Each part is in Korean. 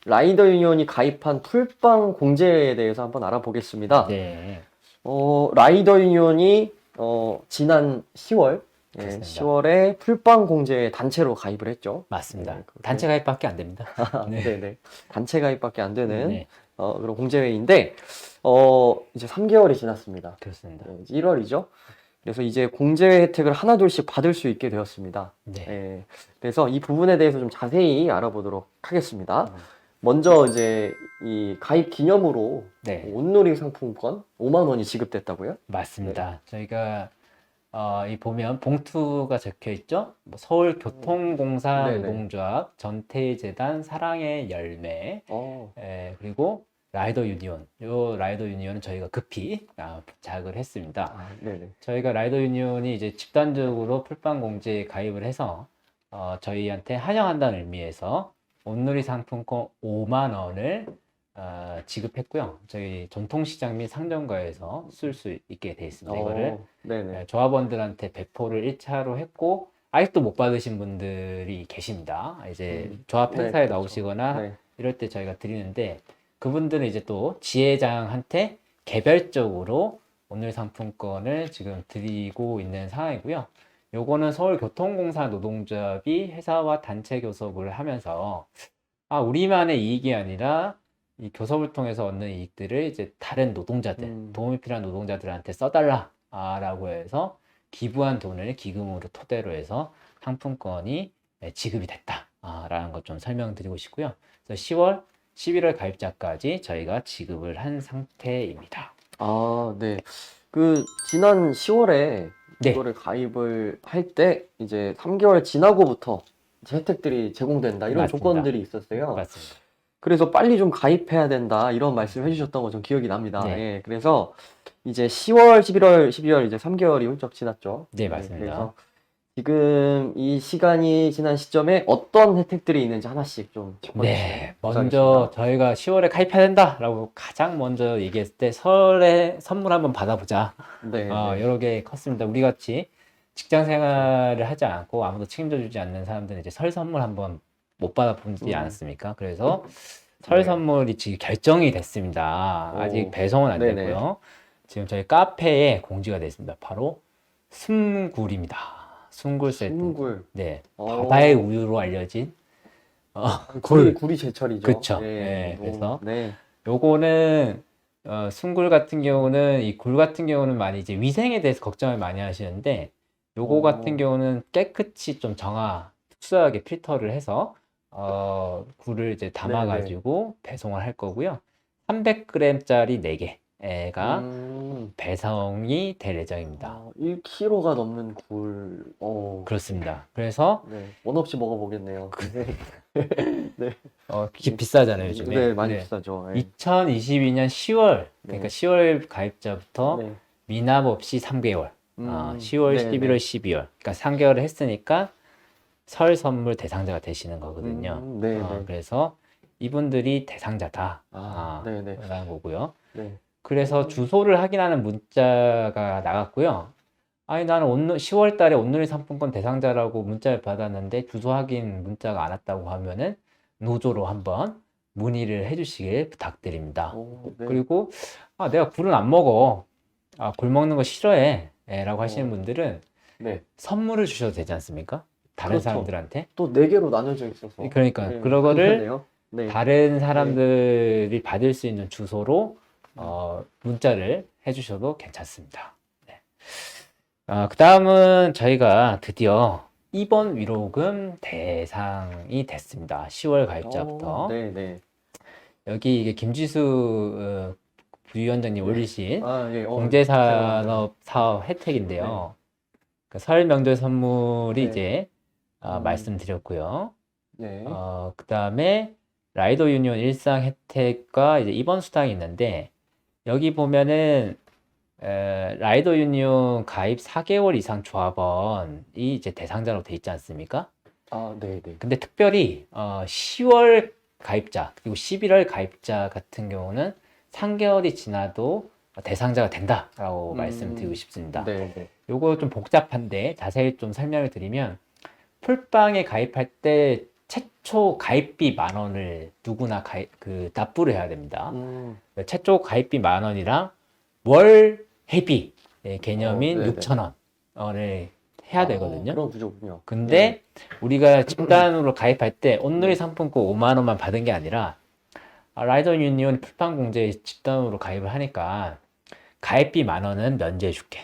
라이더 유니온이 가입한 풀빵 공제에 대해서 한번 알아보겠습니다. 네, 라이더 유니온이 지난 10월, 그렇습니다. 10월에 풀빵 공제 단체로 가입을 했죠. 맞습니다. 네, 단체 가입밖에 안 됩니다. 네, 네네. 단체 가입밖에 안 되는 네, 그런 공제회의인데, 이제 3개월이 지났습니다. 그렇습니다. 이제 1월이죠. 그래서 이제 공제회 혜택을 하나둘씩 받을 수 있게 되었습니다. 네, 그래서 이 부분에 대해서 좀 자세히 알아보도록 하겠습니다. 음, 먼저 이제 이 가입 기념으로 네, 온누리 상품권 5만 원이 지급됐다고요? 맞습니다. 저희가 이 보면 봉투가 적혀 있죠? 뭐 서울교통공사 네네. 노동조합, 전태재단 사랑의 열매, 어, 그리고 라이더 유니온. 요 라이더 유니온은 저희가 급히 부착을 했습니다. 네네. 저희가 라이더 유니온이 이제 집단적으로 풀빵 공제에 가입을 해서 저희한테 환영한다는 의미에서 온누리 상품권 5만 원을 지급했고요. 저희 전통시장 및 상점가에서 쓸 수 있게 돼 있습니다. 이거를 네네. 조합원들한테 배포를 1차로 했고 아직도 못 받으신 분들이 계십니다. 이제 조합 네, 행사에 그렇죠. 나오시거나 네. 이럴 때 저희가 드리는데 그분들은 이제 또 지회장한테 개별적으로 오늘 상품권을 지금 드리고 있는 상황이고요. 요거는 서울교통공사 노동조합이 회사와 단체 교섭을 하면서 우리만의 이익이 아니라 이 교섭을 통해서 얻는 이익들을 이제 다른 노동자들, 도움이 필요한 노동자들한테 써달라라고 해서 기부한 돈을 기금으로 토대로 해서 상품권이 지급이 됐다라는 것 좀 설명드리고 싶고요. 그래서 10월, 11월 가입자까지 저희가 지급을 한 상태입니다. 네. 지난 10월에 네, 이거를 가입을 할 때 이제 3개월 지나고부터 이제 혜택들이 제공된다 이런 맞습니다. 조건들이 있었어요. 맞습니다. 그래서 빨리 좀 가입해야 된다 이런 말씀 해주셨던 거 좀 기억이 납니다. 네. 예, 그래서 이제 10월, 11월, 12월 이제 3개월이 훌쩍 지났죠. 네, 맞습니다. 그래서 지금 이 시간이 지난 시점에 어떤 혜택들이 있는지 하나씩 좀 짚어주시면 네, 먼저 감사하겠습니다. 저희가 10월에 가입해야 된다라고 가장 먼저 얘기했을 때 설에 선물 한번 받아보자. 네, 여러 개 컸습니다. 우리 같이 직장 생활을 하지 않고 아무도 책임져 주지 않는 사람들은 이제 설 선물 한번 못 받아보지 않았습니까? 그래서 설 네. 선물이 지금 결정이 됐습니다. 아직 오, 배송은 안 네네. 됐고요. 지금 저희 카페에 공지가 됐습니다. 바로 숨굴입니다. 숨굴 세트. 순굴. 네, 오. 바다의 우유로 알려진 굴이, 굴. 굴이 제철이죠. 그쵸. 네. 네, 그래서 네. 요거는 순굴 같은 경우는 이 굴 같은 경우는 많이 이제 위생에 대해서 걱정을 많이 하시는데 요거 같은 경우는 깨끗이 좀 특수하게 필터를 해서 굴을 이제 담아 가지고 배송을 할 거고요. 300g짜리 4개가 배송이 될 예정입니다. 1kg가 넘는 굴. 그렇습니다. 그래서 네. 원 없이 먹어보겠네요. 네. 비싸잖아요, 요즘에. 네, 많이 비싸죠. 네. 2022년 10월, 그러니까 네. 10월 가입자부터 네. 미납 없이 3개월, 10월, 네, 11월, 12월. 그러니까 3개월을 했으니까 설 선물 대상자가 되시는 거거든요. 네, 네. 그래서 이분들이 대상자다. 네, 네. 라는 거고요. 네. 그래서 주소를 확인하는 문자가 나갔고요. 아니, 나는 10월 달에 온누리 상품권 대상자라고 문자를 받았는데 주소 확인 문자가 안 왔다고 하면은 노조로 한번 문의를 해주시길 부탁드립니다. 네. 그리고 내가 굴은 안 먹어. 굴 먹는 거 싫어해. 라고 하시는 분들은 네. 선물을 주셔도 되지 않습니까? 다른 그렇죠. 사람들한테. 또 4개로 나눠져 있어서. 그러니까 네, 그거를 그러네요. 네. 다른 사람들이 받을 수 있는 주소로 문자를 해주셔도 괜찮습니다. 네. 그 다음은 저희가 드디어 입원 위로금 대상이 됐습니다. 10월 가입자부터. 네, 네. 여기 이게 김지수 부위원장님 올리신 예. 공제산업 사업 혜택인데요. 그 설 명절 선물이 네. 이제 말씀드렸고요. 네. 그 다음에 라이더 유니온 일상 혜택과 이제 입원 수당이 있는데 여기 보면은 라이더 유니온 가입 4개월 이상 조합원이 이제 대상자로 돼 있지 않습니까? 네, 네. 근데 특별히 10월 가입자 그리고 11월 가입자 같은 경우는 3개월이 지나도 대상자가 된다라고 말씀드리고 싶습니다. 네, 네. 요거 좀 복잡한데 자세히 좀 설명을 드리면 풀빵에 가입할 때 최초 가입비 10,000원을 누구나 납부를 해야 됩니다. 최초 가입비 10,000원이랑 월 회비 개념인 네네. 6,000원을 해야 되거든요. 그런 구조군요. 근데 우리가 집단으로 가입할 때 온누리 상품권 5만 원만 받은 게 아니라 라이더 유니온 풀빵공제에 집단으로 가입을 하니까 가입비 10,000원은 면제해 줄게.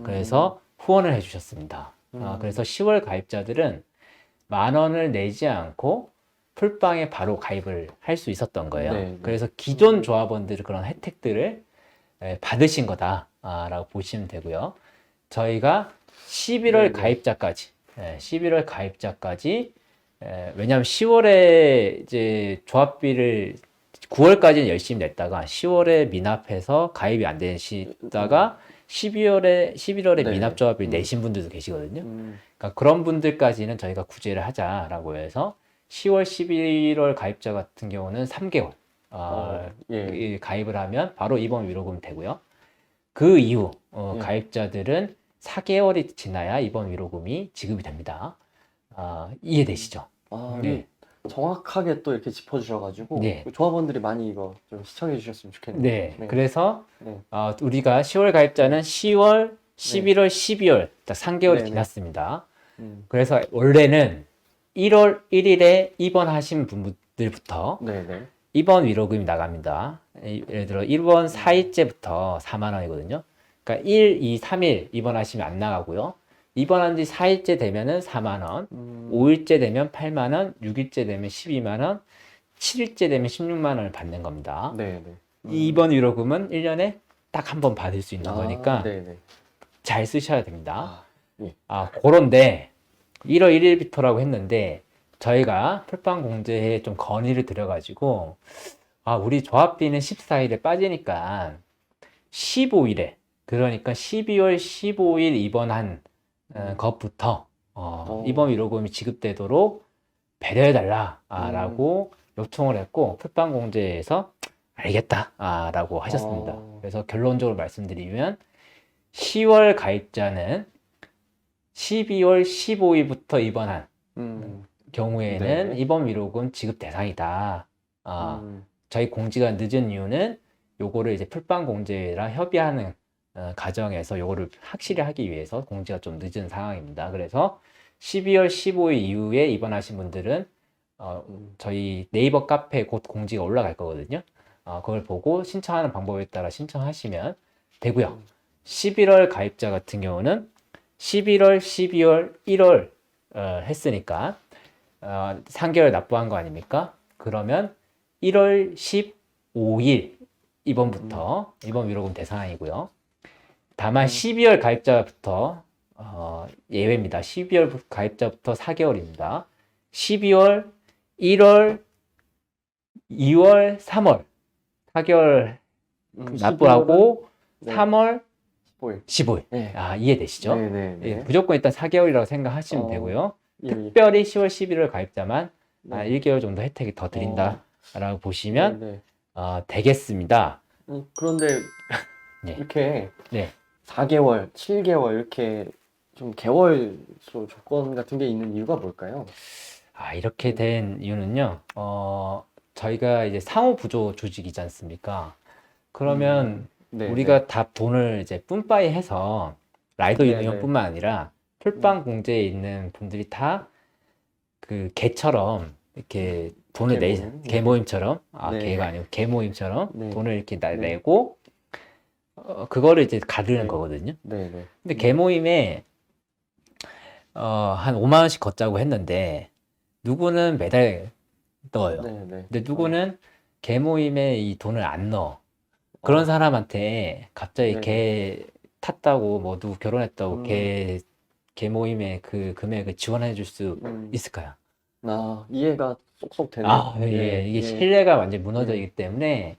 그래서 후원을 해주셨습니다. 그래서 10월 가입자들은 10,000원을 내지 않고 풀빵에 바로 가입을 할 수 있었던 거예요. 네. 그래서 기존 조합원들이 그런 혜택들을 받으신 거다라고 보시면 되고요. 저희가 11월 가입자까지, 11월 가입자까지, 왜냐하면 10월에 이제 조합비를 9월까지는 열심히 냈다가 10월에 미납해서 가입이 안 되시다가 11월에 네. 미납 조합비를 내신 분들도 계시거든요. 그러니까 그런 분들까지는 저희가 구제를 하자라고 해서 10월, 11월 가입자 같은 경우는 3개월 이 가입을 하면 바로 이번 위로금 되고요. 그 이후 가입자들은 4개월이 지나야 이번 위로금이 지급이 됩니다. 이해되시죠? 네. 정확하게 또 이렇게 짚어주셔가지고 네. 조합원들이 많이 이거 좀 시청해 주셨으면 좋겠네요. 네. 그래서 네. 우리가 10월 가입자는 10월, 11월, 12월 딱 3개월이 네네. 지났습니다. 그래서 원래는 1월 1일에 입원하신 분들부터 네네. 입원 위로금이 나갑니다. 예를 들어 1번 4일째부터 4만 원이거든요. 그러니까 1, 2, 3일 입원하시면 안 나가고요. 입원한 지 4일째 되면은 4만 원, 5일째 되면 8만 원, 6일째 되면 12만 원, 7일째 되면 16만 원을 받는 겁니다. 네네. 이 입원 위로금은 1년에 딱 한 번 받을 수 있는 거니까 네네. 잘 쓰셔야 됩니다. 예. 그런데 1월 1일부터라고 했는데 저희가 풀빵공제에 좀 건의를 드려가지고 우리 조합비는 14일에 빠지니까 15일에 그러니까 12월 15일 입원한 것부터 입원 위로금이 지급되도록 배려해달라라고 요청을 했고 풀빵공제에서 알겠다라고 하셨습니다. 그래서 결론적으로 말씀드리면 10월 가입자는 12월 15일부터 입원한 경우에는 네. 입원 위로금 지급 대상이다. 저희 공지가 늦은 이유는 요거를 이제 풀빵공제랑 협의하는 과정에서 요거를 확실히 하기 위해서 공지가 좀 늦은 상황입니다. 그래서 12월 15일 이후에 입원하신 분들은 저희 네이버 카페에 곧 공지가 올라갈 거거든요. 그걸 보고 신청하는 방법에 따라 신청하시면 되고요. 11월 가입자 같은 경우는 11월, 12월, 1월 했으니까 3개월 납부한 거 아닙니까? 그러면 1월 15일 이번부터 이번 위로금 대상이고요. 다만 12월 가입자부터 예외입니다. 12월 가입자부터 4개월입니다. 12월, 1월, 2월, 3월 4개월 납부하고 3월 15일. 15일. 네. 이해되시죠? 네네. 예, 무조건 일단 4개월이라고 생각하시면 되고요. 예. 특별히 10월, 11월 가입자만 네. 1개월 정도 혜택이 더 드린다라고 보시면 네. 되겠습니다. 그런데 네. 이렇게 네. 4개월, 7개월 이렇게 좀 개월수 조건 같은 게 있는 이유가 뭘까요? 이렇게 된 이유는요. 저희가 이제 상호 부조 조직이지 않습니까? 그러면 네, 우리가 다 돈을 이제 뿜빠이 해서 라이더 네, 유니온뿐만 아니라 풀빵 공제에 있는 분들이 다 그 개처럼 이렇게 돈을 개모임? 개모임처럼 네. 개가 아니고 개모임처럼 네. 돈을 이렇게 네. 내고 그거를 이제 가르는 네. 거거든요. 네네. 근데 개모임에 한 5만 원씩 걷자고 했는데 누구는 매달 넣어요. 네네. 근데 누구는 개모임에 이 돈을 안 넣어. 그런 사람한테 갑자기 네네. 개 탔다고 뭐 누구 결혼했다고 음. 개 모임에 그 금액을 지원해 줄 수 있을까요? 이해가 쏙쏙 되네요. 예. 이게 예. 신뢰가 완전히 무너져 있기 때문에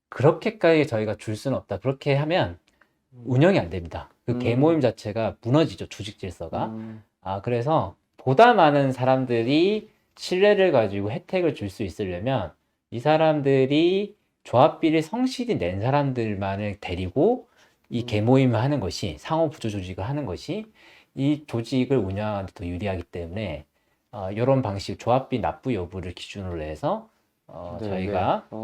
그렇게까지 저희가 줄 수는 없다. 그렇게 하면 운영이 안 됩니다. 그 개모임 자체가 무너지죠. 조직 질서가. 그래서 보다 많은 사람들이 신뢰를 가지고 혜택을 줄 수 있으려면 이 사람들이 조합비를 성실히 낸 사람들만을 데리고 이 개모임을 하는 것이 상호 부조 조직을 하는 것이 이 조직을 운영하는 데 더 유리하기 때문에 이런 방식 조합비 납부 여부를 기준으로 해서 네, 저희가 네.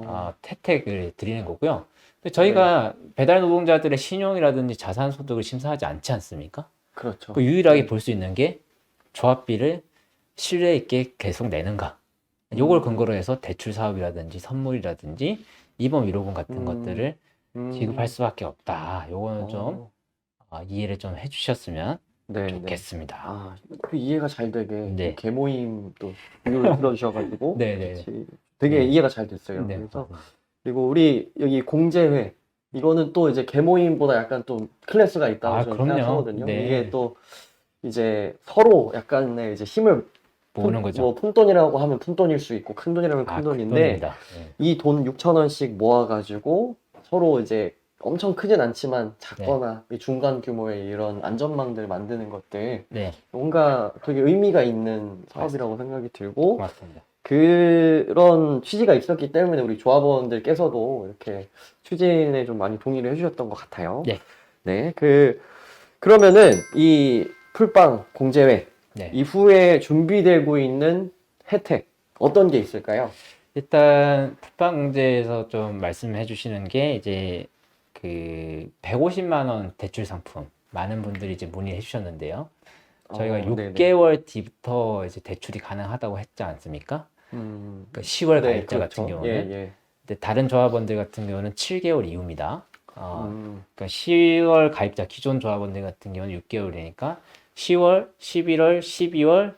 혜택을 드리는 거고요. 근데 저희가 배달 노동자들의 신용이라든지 자산 소득을 심사하지 않지 않습니까? 그렇죠. 그 유일하게 볼 수 있는 게 조합비를 신뢰 있게 계속 내는가. 요걸 근거로 해서 대출 사업이라든지 선물이라든지 이번 위로금 같은 것들을 지급할 수밖에 없다. 요거는 좀 이해를 좀 해주셨으면 네, 네. 좋겠습니다. 아, 그 이해가 잘 되게 네. 개모임 또 비유를 들어주셔가지고 네, 네. 같이 되게 네. 이해가 잘 됐어요. 네, 그래서 맞습니다. 그리고 우리 여기 공제회 이거는 또 이제 개모임보다 약간 좀 클래스가 있다고 저는 그럼요. 생각하거든요. 네. 이게 또 이제 서로 약간의 이제 힘을 모으는 거죠. 뭐 푼돈이라고 하면 푼돈일 수 있고 큰돈이라면 큰돈인데 큰돈입니다. 네. 이 돈 6,000원씩 모아가지고 서로 이제 엄청 크진 않지만 작거나 이 중간 규모의 이런 안전망들 만드는 것들 네, 뭔가 되게 의미가 있는 사업이라고 생각이 들고 고맙습니다. 그런 취지가 있었기 때문에 우리 조합원들께서도 이렇게 추진에 좀 많이 동의를 해주셨던 것 같아요. 네. 네, 그러면은 이 풀빵 공제회 네. 이후에 준비되고 있는 혜택 어떤 게 있을까요? 일단 풋방공제에서 좀 말씀해 주시는 게 이제 그 150만 원 대출 상품 많은 분들이 이제 문의해 주셨는데요. 저희가 네네. 6개월 뒤부터 이제 대출이 가능하다고 했지 않습니까? 그러니까 10월 네, 가입자 같은 그렇죠. 경우는. 예. 근데 다른 조합원들 같은 경우는 7개월 이후입니다. 그러니까 10월 가입자 기존 조합원들 같은 경우는 6개월이니까 10월, 11월, 12월,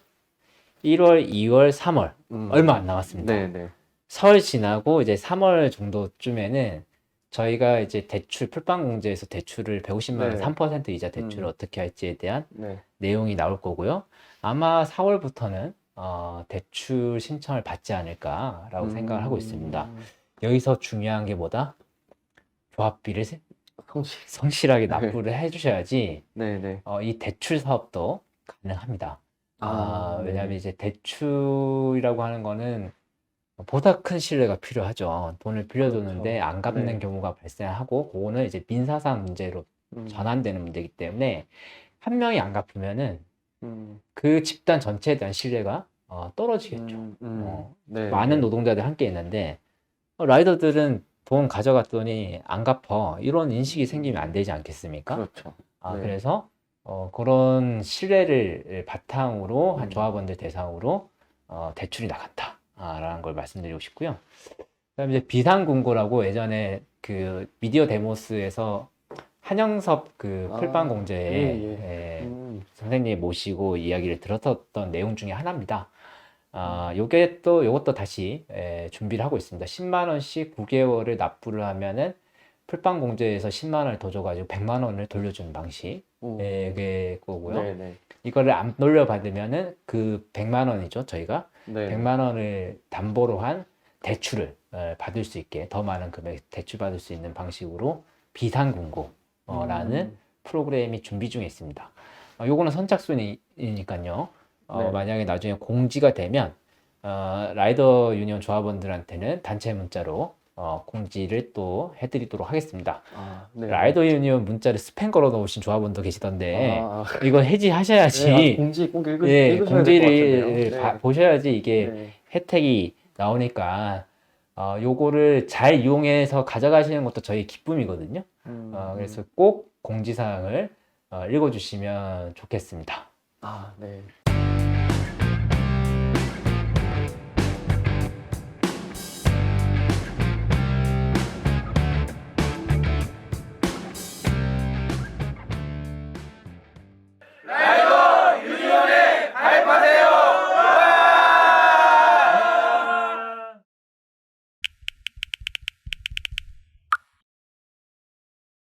1월, 2월, 3월 얼마 안 남았습니다. 네네. 설 지나고 이제 3월 정도쯤에는 저희가 이제 대출 풀빵공제에서 대출을 150만 원 네. 3% 이자 대출을 어떻게 할지에 대한 네. 내용이 나올 거고요. 아마 4월부터는 대출 신청을 받지 않을까라고 생각을 하고 있습니다. 여기서 중요한 게 뭐다? 조합비를 성실하게 납부를 해주셔야지 네네. 이 대출 사업도 가능합니다. 네. 왜냐하면 이제 대출이라고 하는 거는 보다 큰 신뢰가 필요하죠. 돈을 빌려줬는데 그렇죠. 안 갚는 네. 경우가 발생하고, 그거는 이제 민사상 문제로 전환되는 문제이기 때문에 한 명이 안 갚으면은 그 집단 전체에 대한 신뢰가 떨어지겠죠. 네. 많은 노동자들이 함께 있는데 라이더들은 돈 가져갔더니 안 갚어 이런 인식이 생기면 안 되지 않겠습니까? 그렇죠. 네. 그래서 그런 신뢰를 바탕으로 한 조합원들 대상으로 대출이 나간다. 라는 걸 말씀드리고 싶고요. 그다음에 이제 비상금고라고 예전에 그 미디어 데모스에서 한영섭 그 풀빵 공제에 선생님 모시고 이야기를 들었었던 내용 중에 하나입니다. 요것도 다시 준비를 하고 있습니다. 10만 원씩 9개월을 납부를 하면은 풀빵 공제에서 10만 원을 더 줘가지고 100만 원을 돌려주는 방식. 그게 거고요. 네네. 이거를 안 돌려받으면은 그 100만 원이죠. 저희가 네. 100만 원을 담보로 한 대출을 받을 수 있게 더 많은 금액 대출 받을 수 있는 방식으로 비상금고라는 프로그램이 준비 중에 있습니다. 요거는 선착순이니까요. 네. 만약에 나중에 공지가 되면 라이더 유니온 조합원들한테는 단체 문자로 공지를 또 해드리도록 하겠습니다. 네. 라이더 유니온 문자를 스팸 걸어 놓으신 조합원도 계시던데 아. 이거 해지하셔야지. 네, 공지 꼭 읽으셔야 될 것 공지를 같은데요. 보셔야지 이게 네. 혜택이 나오니까 요거를 잘 이용해서 가져가시는 것도 저희 기쁨이거든요. 그래서 꼭 공지사항을 읽어주시면 좋겠습니다. 네.